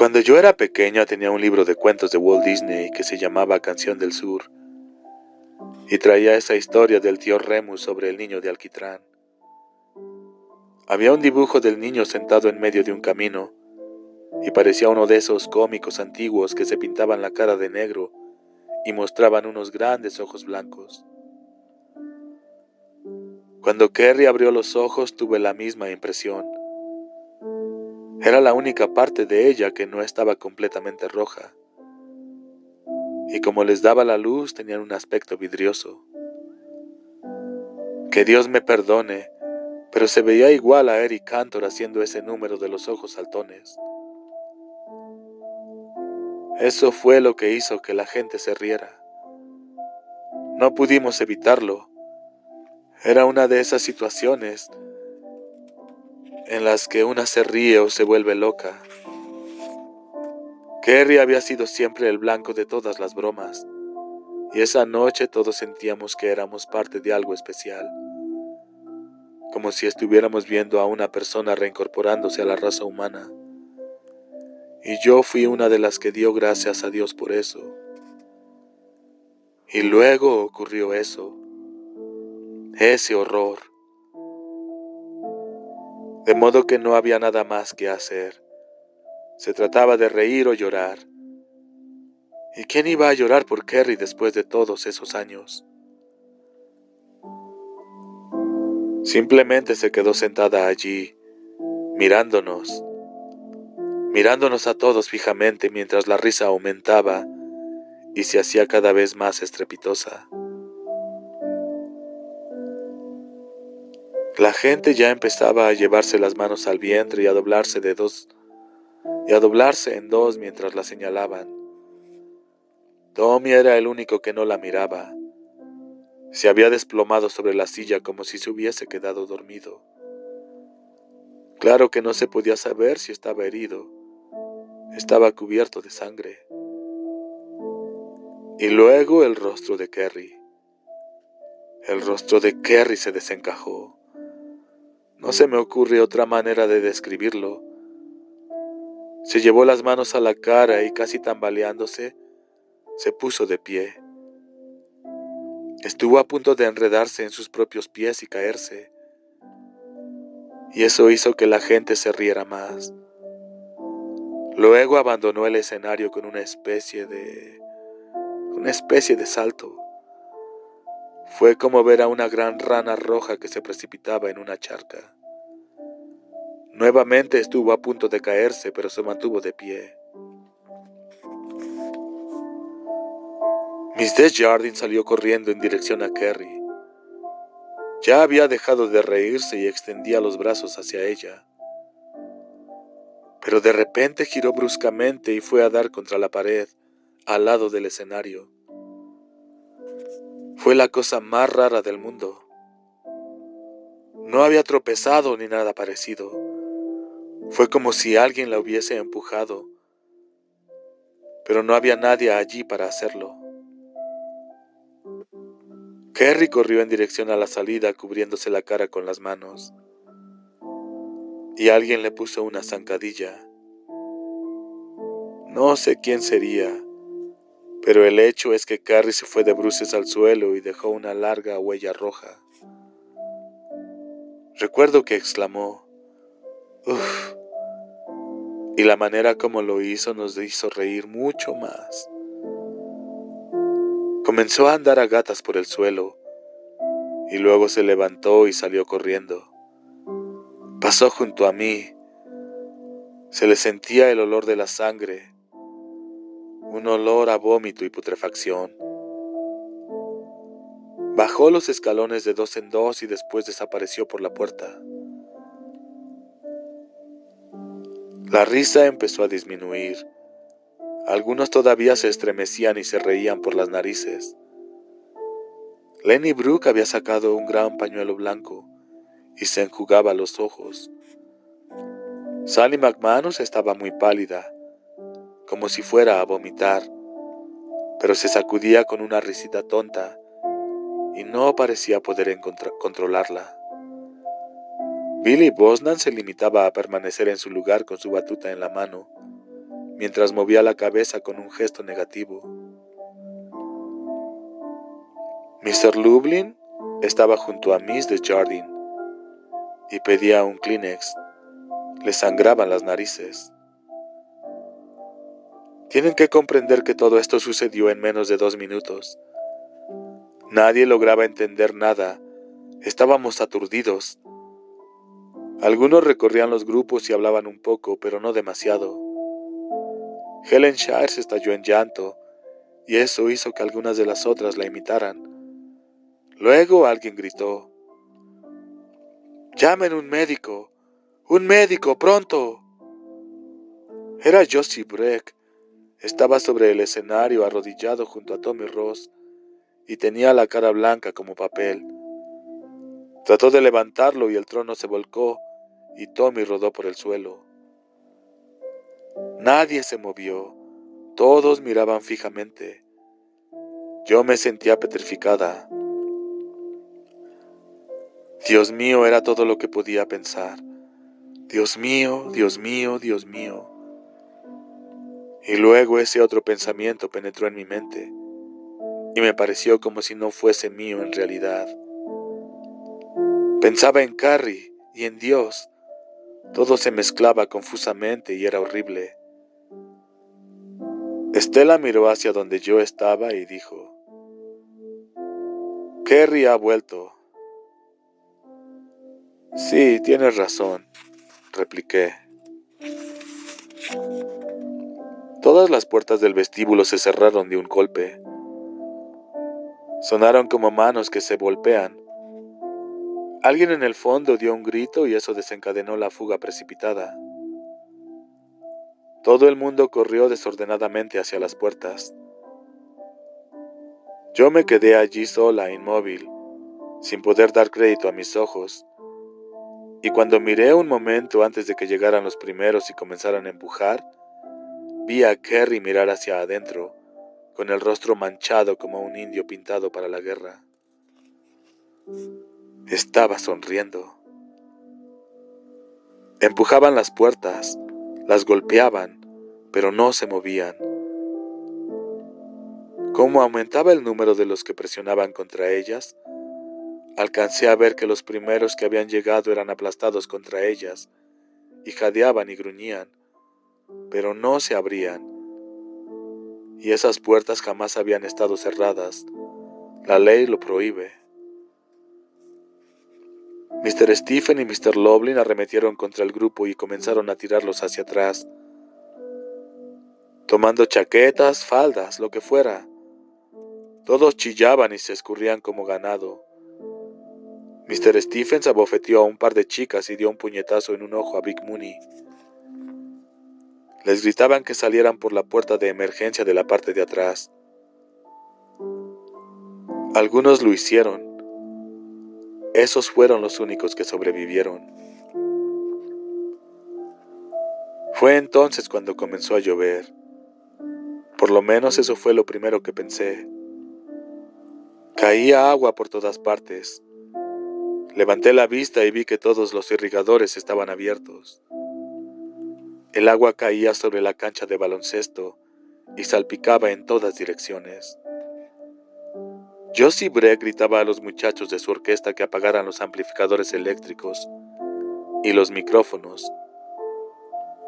Cuando yo era pequeña tenía un libro de cuentos de Walt Disney que se llamaba Canción del Sur y traía esa historia del tío Remus sobre el niño de alquitrán. Había un dibujo del niño sentado en medio de un camino y parecía uno de esos cómicos antiguos que se pintaban la cara de negro y mostraban unos grandes ojos blancos. Cuando Kerry abrió los ojos tuve la misma impresión. Era la única parte de ella que no estaba completamente roja, y como les daba la luz tenían un aspecto vidrioso. Que Dios me perdone, pero se veía igual a Eric Cantor haciendo ese número de los ojos saltones. Eso fue lo que hizo que la gente se riera. No pudimos evitarlo. Era una de esas situaciones en las que una se ríe o se vuelve loca. Kerry había sido siempre el blanco de todas las bromas, y esa noche todos sentíamos que éramos parte de algo especial, como si estuviéramos viendo a una persona reincorporándose a la raza humana. Y yo fui una de las que dio gracias a Dios por eso. Y luego ocurrió eso, ese horror. De modo que no había nada más que hacer. Se trataba de reír o llorar. ¿Y quién iba a llorar por Kerry después de todos esos años? Simplemente se quedó sentada allí, mirándonos a todos fijamente mientras la risa aumentaba y se hacía cada vez más estrepitosa. La gente ya empezaba a llevarse las manos al vientre y a doblarse en dos mientras la señalaban. Tommy era el único que no la miraba. Se había desplomado sobre la silla como si se hubiese quedado dormido. Claro que no se podía saber si estaba herido. Estaba cubierto de sangre. Y luego el rostro de Kerry. El rostro de Kerry se desencajó. No se me ocurre otra manera de describirlo. Se llevó las manos a la cara y casi tambaleándose, se puso de pie. Estuvo a punto de enredarse en sus propios pies y caerse. Y eso hizo que la gente se riera más. Luego abandonó el escenario con una especie de salto. Fue como ver a una gran rana roja que se precipitaba en una charca. Nuevamente estuvo a punto de caerse, pero se mantuvo de pie. Miss Desjardins salió corriendo en dirección a Kerry. Ya había dejado de reírse y extendía los brazos hacia ella. Pero de repente giró bruscamente y fue a dar contra la pared, al lado del escenario. Fue la cosa más rara del mundo. No había tropezado ni nada parecido. Fue como si alguien la hubiese empujado, pero no había nadie allí para hacerlo. Kerry corrió en dirección a la salida cubriéndose la cara con las manos, y alguien le puso una zancadilla. No sé quién sería, pero el hecho es que Kerry se fue de bruces al suelo y dejó una larga huella roja. Recuerdo que exclamó, "Uf", y la manera como lo hizo nos hizo reír mucho más. Comenzó a andar a gatas por el suelo, y luego se levantó y salió corriendo. Pasó junto a mí. Se le sentía el olor de la sangre, un olor a vómito y putrefacción. Bajó los escalones de dos en dos y después desapareció por la puerta. La risa empezó a disminuir. Algunos todavía se estremecían y se reían por las narices. Lenny Brooke había sacado un gran pañuelo blanco y se enjugaba los ojos. Sally McManus estaba muy pálida, como si fuera a vomitar, pero se sacudía con una risita tonta y no parecía poder controlarla. Billy Bosnan se limitaba a permanecer en su lugar con su batuta en la mano, mientras movía la cabeza con un gesto negativo. Mr. Lublin estaba junto a Miss Desjardins y pedía un Kleenex. Le sangraban las narices. Tienen que comprender que todo esto sucedió en menos de 2 minutos. Nadie lograba entender nada. Estábamos aturdidos. Algunos recorrían los grupos y hablaban un poco, pero no demasiado. Helen Shire se estalló en llanto, y eso hizo que algunas de las otras la imitaran. Luego alguien gritó: ¡Llamen un médico! ¡Un médico, pronto! Era Josie Breck. Estaba sobre el escenario arrodillado junto a Tommy Ross y tenía la cara blanca como papel. Trató de levantarlo y el trono se volcó y Tommy rodó por el suelo. Nadie se movió. Todos miraban fijamente. Yo me sentía petrificada. Dios mío, era todo lo que podía pensar. Dios mío, Dios mío, Dios mío. Y luego ese otro pensamiento penetró en mi mente y me pareció como si no fuese mío en realidad. Pensaba en Carrie y en Dios. Todo se mezclaba confusamente y era horrible. Estela miró hacia donde yo estaba y dijo: Carrie ha vuelto. Sí, tienes razón, repliqué. Todas las puertas del vestíbulo se cerraron de un golpe. Sonaron como manos que se golpean. Alguien en el fondo dio un grito y eso desencadenó la fuga precipitada. Todo el mundo corrió desordenadamente hacia las puertas. Yo me quedé allí sola, inmóvil, sin poder dar crédito a mis ojos, y cuando miré un momento antes de que llegaran los primeros y comenzaran a empujar, vi a Carrie mirar hacia adentro, con el rostro manchado como un indio pintado para la guerra. Estaba sonriendo. Empujaban las puertas, las golpeaban, pero no se movían. Como aumentaba el número de los que presionaban contra ellas, alcancé a ver que los primeros que habían llegado eran aplastados contra ellas, y jadeaban y gruñían, pero no se abrían. Y esas puertas jamás habían estado cerradas. La ley lo prohíbe. Mr. Stephen y Mr. Lublin arremetieron contra el grupo y comenzaron a tirarlos hacia atrás, tomando chaquetas, faldas, lo que fuera. Todos chillaban y se escurrían como ganado. Mr. Stephen abofeteó a un par de chicas y dio un puñetazo en un ojo a Big Mooney. Les gritaban que salieran por la puerta de emergencia de la parte de atrás. Algunos lo hicieron. Esos fueron los únicos que sobrevivieron. Fue entonces cuando comenzó a llover. Por lo menos eso fue lo primero que pensé. Caía agua por todas partes. Levanté la vista y vi que todos los irrigadores estaban abiertos. El agua caía sobre la cancha de baloncesto y salpicaba en todas direcciones. Josie Breck gritaba a los muchachos de su orquesta que apagaran los amplificadores eléctricos y los micrófonos,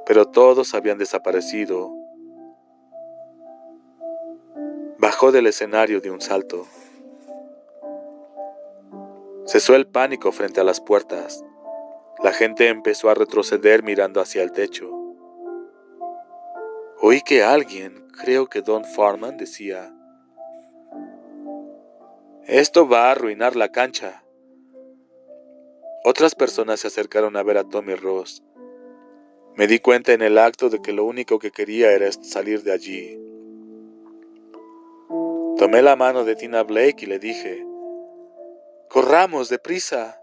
pero todos habían desaparecido. Bajó del escenario de un salto. Cesó el pánico frente a las puertas. La gente empezó a retroceder mirando hacia el techo. Oí que alguien, creo que Don Farman, decía: «Esto va a arruinar la cancha». Otras personas se acercaron a ver a Tommy Ross. Me di cuenta en el acto de que lo único que quería era salir de allí. Tomé la mano de Tina Blake y le dije: «¡Corramos, deprisa!».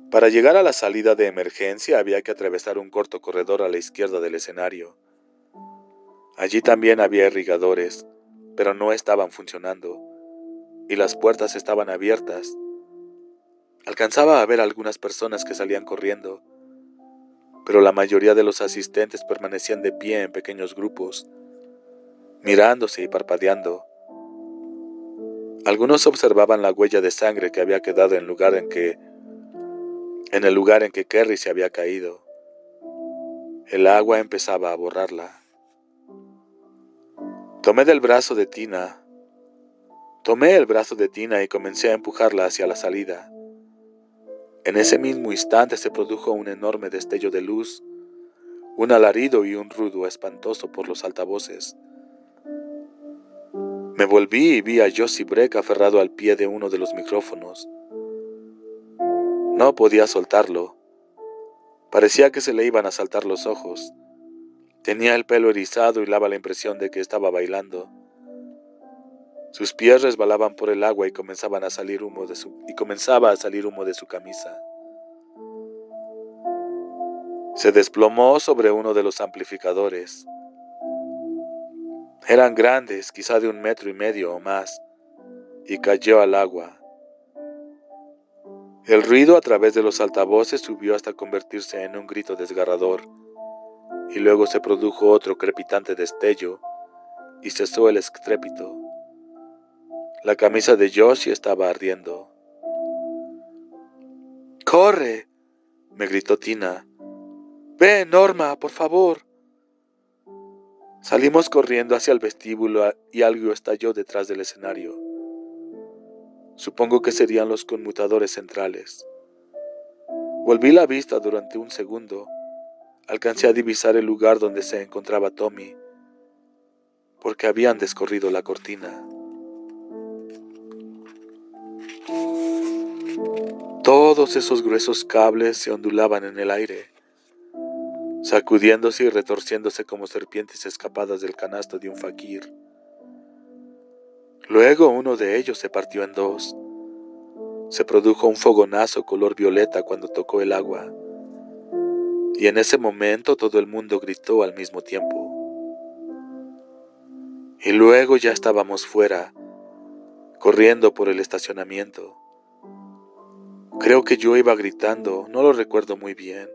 Para llegar a la salida de emergencia había que atravesar un corto corredor a la izquierda del escenario. Allí también había irrigadores, pero no estaban funcionando, y las puertas estaban abiertas. Alcanzaba a ver a algunas personas que salían corriendo, pero la mayoría de los asistentes permanecían de pie en pequeños grupos, mirándose y parpadeando. Algunos observaban la huella de sangre que había quedado en el lugar en que Kerry se había caído. El agua empezaba a borrarla. Tomé el brazo de Tina y comencé a empujarla hacia la salida. En ese mismo instante se produjo un enorme destello de luz, un alarido y un ruido espantoso por los altavoces. Me volví y vi a Josie Breck aferrado al pie de uno de los micrófonos. No podía soltarlo. Parecía que se le iban a saltar los ojos. Tenía el pelo erizado y daba la impresión de que estaba bailando. Sus pies resbalaban por el agua y comenzaba a salir humo de su camisa. Se desplomó sobre uno de los amplificadores. Eran grandes, quizá de 1,5 metros o más, y cayó al agua. El ruido a través de los altavoces subió hasta convertirse en un grito desgarrador, y luego se produjo otro crepitante destello, y cesó el estrépito. La camisa de Josie estaba ardiendo. ¡Corre!, me gritó Tina. ¡Ven, Norma, por favor! Salimos corriendo hacia el vestíbulo y algo estalló detrás del escenario. Supongo que serían los conmutadores centrales. Volví la vista durante un segundo. Alcancé a divisar el lugar donde se encontraba Tommy, porque habían descorrido la cortina. Todos esos gruesos cables se ondulaban en el aire, sacudiéndose y retorciéndose como serpientes escapadas del canasto de un faquir. Luego uno de ellos se partió en dos. Se produjo un fogonazo color violeta cuando tocó el agua, y en ese momento todo el mundo gritó al mismo tiempo. Y luego ya estábamos fuera, corriendo por el estacionamiento. Creo que yo iba gritando, no lo recuerdo muy bien.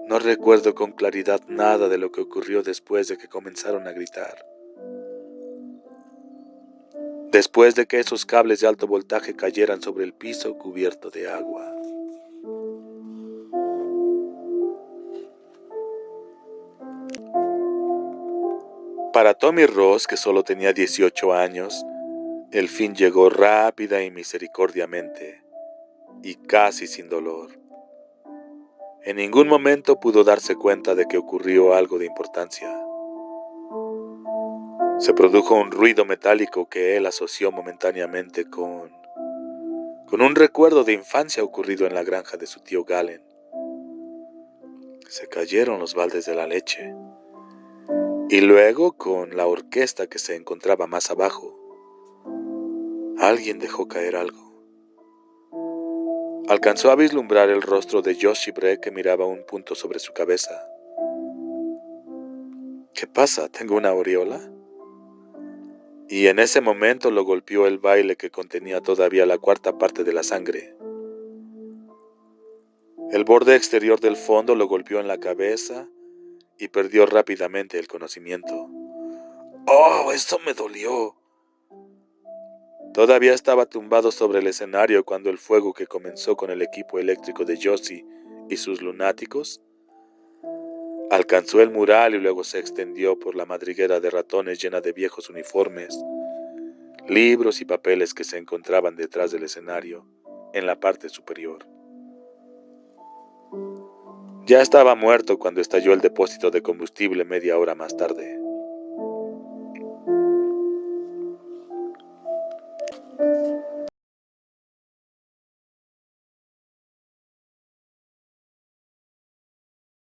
No recuerdo con claridad nada de lo que ocurrió después de que comenzaron a gritar. Después de que esos cables de alto voltaje cayeran sobre el piso cubierto de agua. Para Tommy Ross, que solo tenía 18 años, el fin llegó rápida y misericordiamente, y casi sin dolor. En ningún momento pudo darse cuenta de que ocurrió algo de importancia. Se produjo un ruido metálico que él asoció momentáneamente con un recuerdo de infancia ocurrido en la granja de su tío Galen. Se cayeron los baldes de la leche. Y luego con la orquesta que se encontraba más abajo. Alguien dejó caer algo. Alcanzó a vislumbrar el rostro de Josie Breck que miraba un punto sobre su cabeza. ¿Qué pasa? ¿Tengo una aureola? Y en ese momento lo golpeó el baile que contenía todavía la cuarta parte de la sangre. El borde exterior del fondo lo golpeó en la cabeza y perdió rápidamente el conocimiento. ¡Oh, eso me dolió! Todavía estaba tumbado sobre el escenario cuando el fuego que comenzó con el equipo eléctrico de Josie y sus lunáticos alcanzó el mural y luego se extendió por la madriguera de ratones llena de viejos uniformes, libros y papeles que se encontraban detrás del escenario, en la parte superior. Ya estaba muerto cuando estalló el depósito de combustible media hora más tarde.